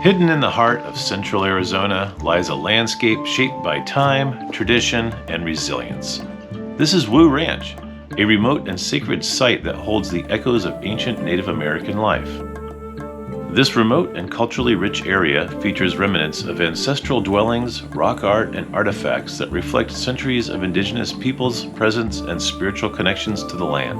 Hidden in the heart of central Arizona lies a landscape shaped by time, tradition, and resilience. This is Woo Ranch, a remote and sacred site that holds the echoes of ancient Native American life. This remote and culturally rich area features remnants of ancestral dwellings, rock art, and artifacts that reflect centuries of Indigenous peoples' presence and spiritual connections to the land.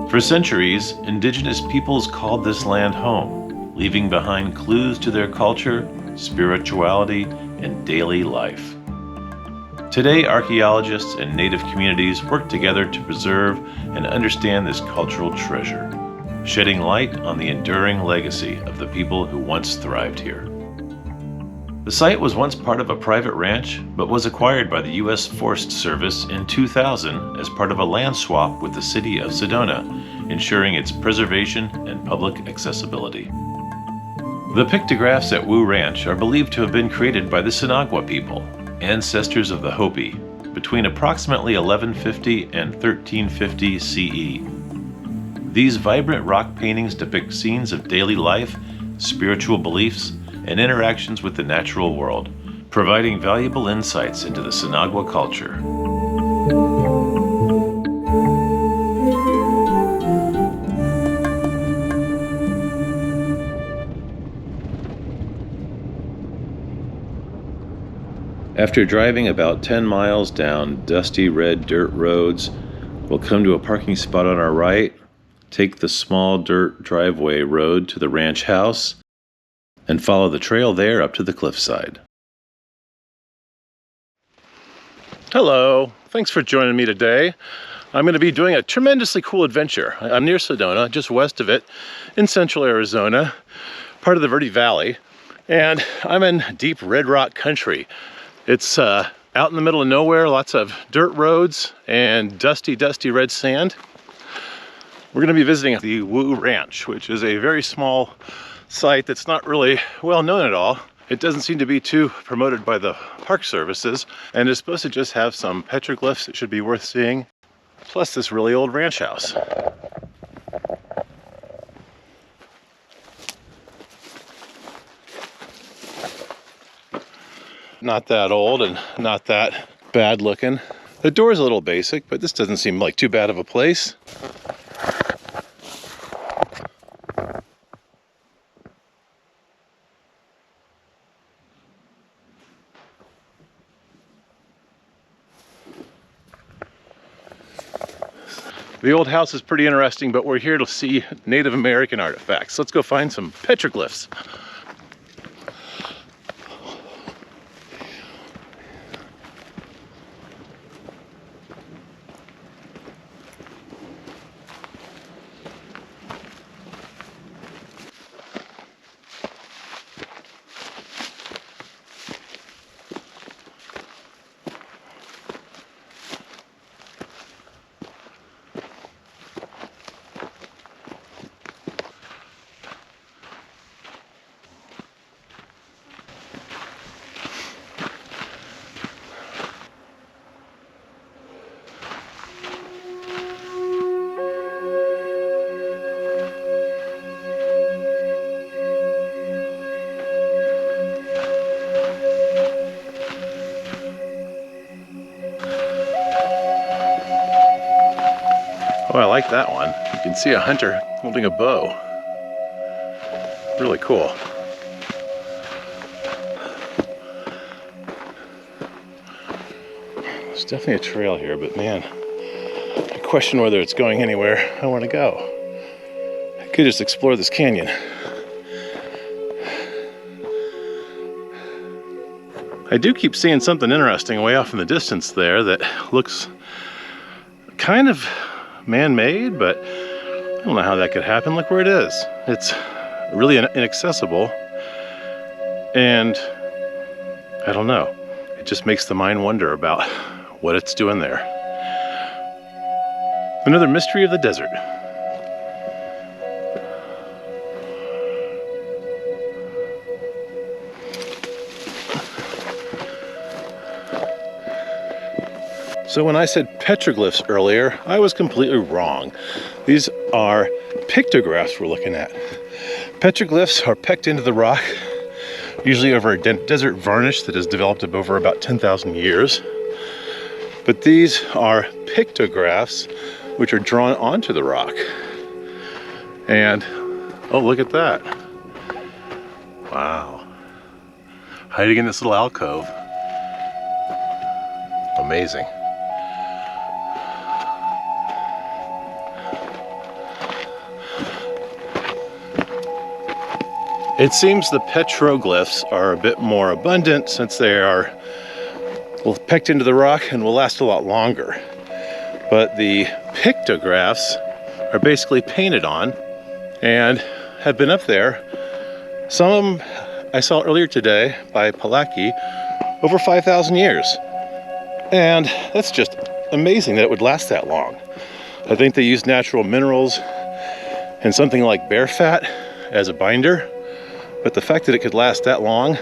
For centuries, Indigenous peoples called this land home, leaving behind clues to their culture, spirituality, and daily life. Today, archaeologists and Native communities work together to preserve and understand this cultural treasure, shedding light on the enduring legacy of the people who once thrived here. The site was once part of a private ranch, but was acquired by the U.S. Forest Service in 2000 as part of a land swap with the city of Sedona, ensuring its preservation and public accessibility. The pictographs at Woo Ranch are believed to have been created by the Sinagua people, ancestors of the Hopi, between approximately 1150 and 1350 CE. These vibrant rock paintings depict scenes of daily life, spiritual beliefs, and interactions with the natural world, providing valuable insights into the Sinagua culture. After driving about 10 miles down dusty red dirt roads, we'll come to a parking spot on our right, take the small dirt driveway road to the ranch house, and follow the trail there up to the cliffside. Hello, thanks for joining me today. I'm going to be doing a tremendously cool adventure. I'm near Sedona, just west of it, in central Arizona, part of the Verde Valley, and I'm in deep red rock country. It's out in the middle of nowhere, lots of dirt roads and dusty red sand. We're going to be visiting the Woo Ranch, which is a very small site that's not really well known at all. It doesn't seem to be too promoted by the park services, and it's supposed to just have some petroglyphs that should be worth seeing, plus this really old ranch house. Not that old and not that bad looking. The door's a little basic, but this doesn't seem like too bad of a place. The old house is pretty interesting, but we're here to see Native American artifacts. Let's go find some petroglyphs. Oh, I like that one. You can see a hunter holding a bow. Really cool. There's definitely a trail here, but man, I question whether it's going anywhere I want to go. I could just explore this canyon. I do keep seeing something interesting way off in the distance there that looks kind of man-made, but I don't know how that could happen. Look where it is. It's really inaccessible, and I don't know. It just makes the mind wonder about what it's doing there. Another mystery of the desert. So when I said petroglyphs earlier, I was completely wrong. These are pictographs we're looking at. Petroglyphs are pecked into the rock, usually over a desert varnish that has developed over about 10,000 years. But these are pictographs, which are drawn onto the rock. And, oh, look at that. Wow. Hiding in this little alcove. Amazing. It seems the petroglyphs are a bit more abundant since they are pecked into the rock and will last a lot longer. But the pictographs are basically painted on and have been up there. Some of them I saw earlier today by Palaki, over 5,000 years. And that's just amazing that it would last that long. I think they used natural minerals and something like bear fat as a binder. But the fact that it could last that long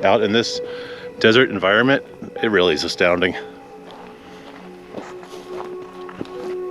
out in this desert environment, it really is astounding.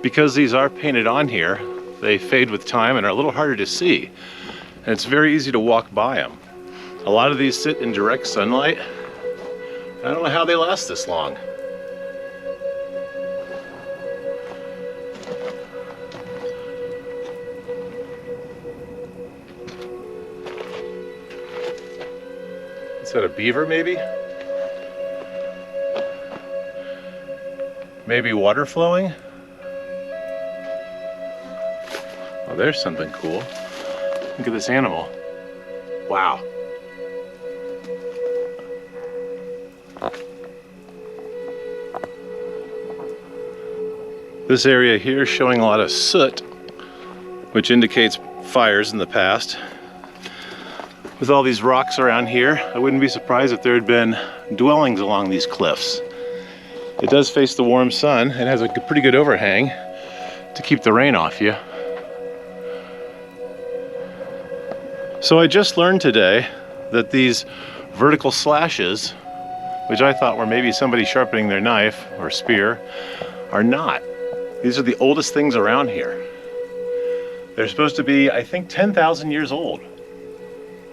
Because these are painted on here, they fade with time and are a little harder to see. And it's very easy to walk by them. A lot of these sit in direct sunlight. I don't know how they last this long. Is that a beaver, maybe? Maybe water flowing? Oh, there's something cool. Look at this animal. Wow. This area here is showing a lot of soot, which indicates fires in the past. With all these rocks around here, I wouldn't be surprised if there had been dwellings along these cliffs. It does face the warm sun and has a pretty good overhang to keep the rain off you. So I just learned today that these vertical slashes, which I thought were maybe somebody sharpening their knife or spear, are not. These are the oldest things around here. They're supposed to be, I think, 10,000 years old.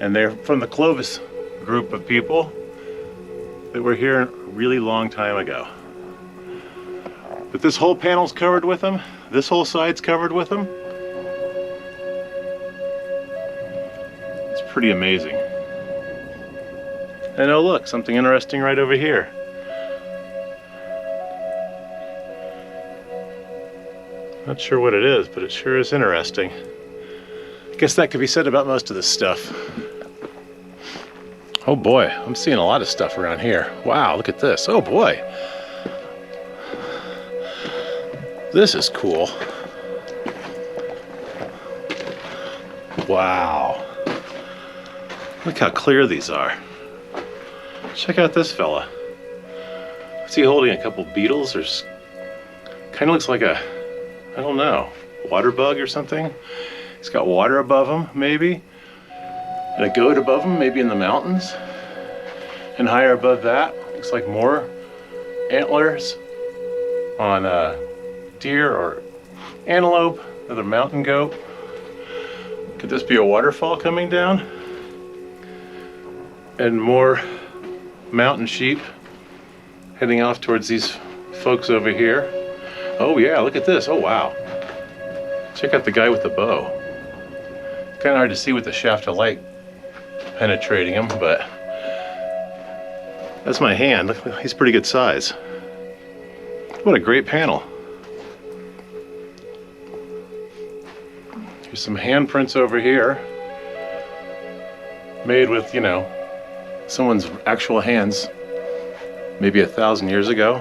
And they're from the Clovis group of people that were here a really long time ago. But this whole panel's covered with them. This whole side's covered with them. It's pretty amazing. And oh look, something interesting right over here. Not sure what it is, but it sure is interesting. I guess that could be said about most of this stuff. Oh boy, I'm seeing a lot of stuff around here. Wow, look at this. Oh boy. This is cool. Wow. Look how clear these are. Check out this fella. Is he holding a couple beetles or kind of looks like a, I don't know, water bug or something? He's got water above him, maybe. And a goat above him, maybe in the mountains. And higher above that, looks like more antlers on a deer or antelope, another mountain goat. Could this be a waterfall coming down? And more mountain sheep heading off towards these folks over here. Oh yeah, look at this. Oh wow. Check out the guy with the bow. Kind of hard to see with the shaft of light penetrating him, but that's my hand. Look, he's pretty good size. What a great panel. Here's some handprints over here, made with, you know, someone's actual hands, maybe 1,000 years ago.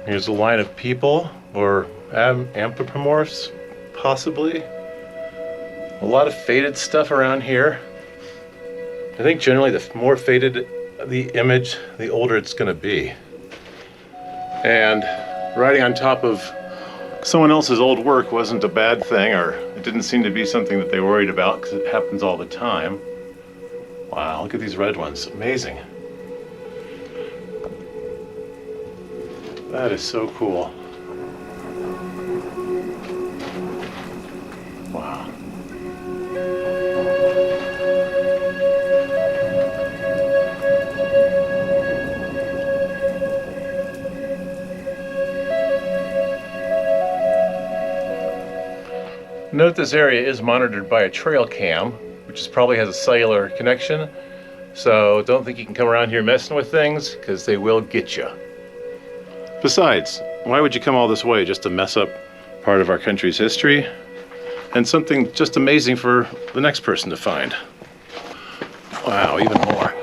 Here's a line of people, or anthropomorphs, possibly. A lot of faded stuff around here. I think generally the more faded the image, the older it's going to be. And riding on top of someone else's old work wasn't a bad thing, or it didn't seem to be something that they worried about, because it happens all the time. Wow, look at these red ones. Amazing. That is so cool. Note this area is monitored by a trail cam, which probably has a cellular connection. So don't think you can come around here messing with things, because they will get you. Besides, why would you come all this way just to mess up part of our country's history? And something just amazing for the next person to find. Wow, even more.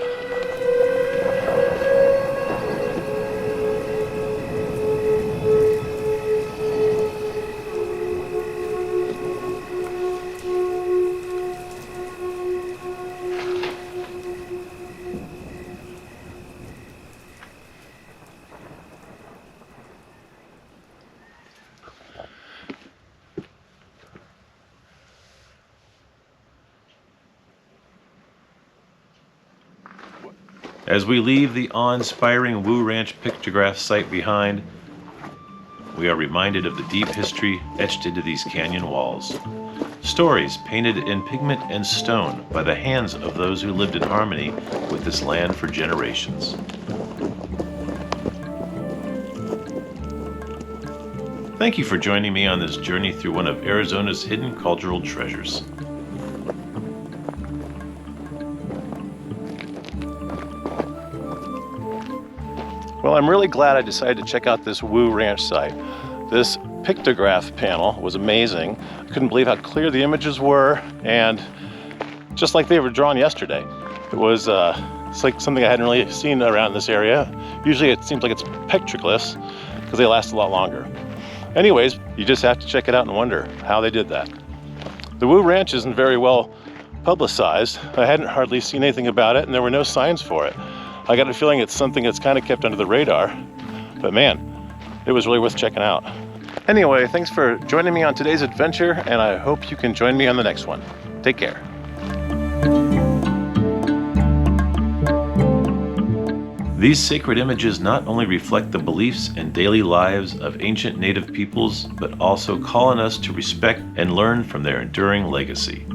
As we leave the awe-inspiring Woo Ranch Pictograph site behind, we are reminded of the deep history etched into these canyon walls. Stories painted in pigment and stone by the hands of those who lived in harmony with this land for generations. Thank you for joining me on this journey through one of Arizona's hidden cultural treasures. Well, I'm really glad I decided to check out this Woo Ranch site. This pictograph panel was amazing. I couldn't believe how clear the images were, and just like they were drawn yesterday. It was it's like something I hadn't really seen around this area. Usually it seems like it's petroglyphs because they last a lot longer. Anyways, you just have to check it out and wonder how they did that. The Woo Ranch isn't very well publicized. I hadn't hardly seen anything about it, and there were no signs for it. I got a feeling it's something that's kind of kept under the radar, but man, it was really worth checking out. Anyway, thanks for joining me on today's adventure, and I hope you can join me on the next one. Take care. These sacred images not only reflect the beliefs and daily lives of ancient native peoples, but also call on us to respect and learn from their enduring legacy.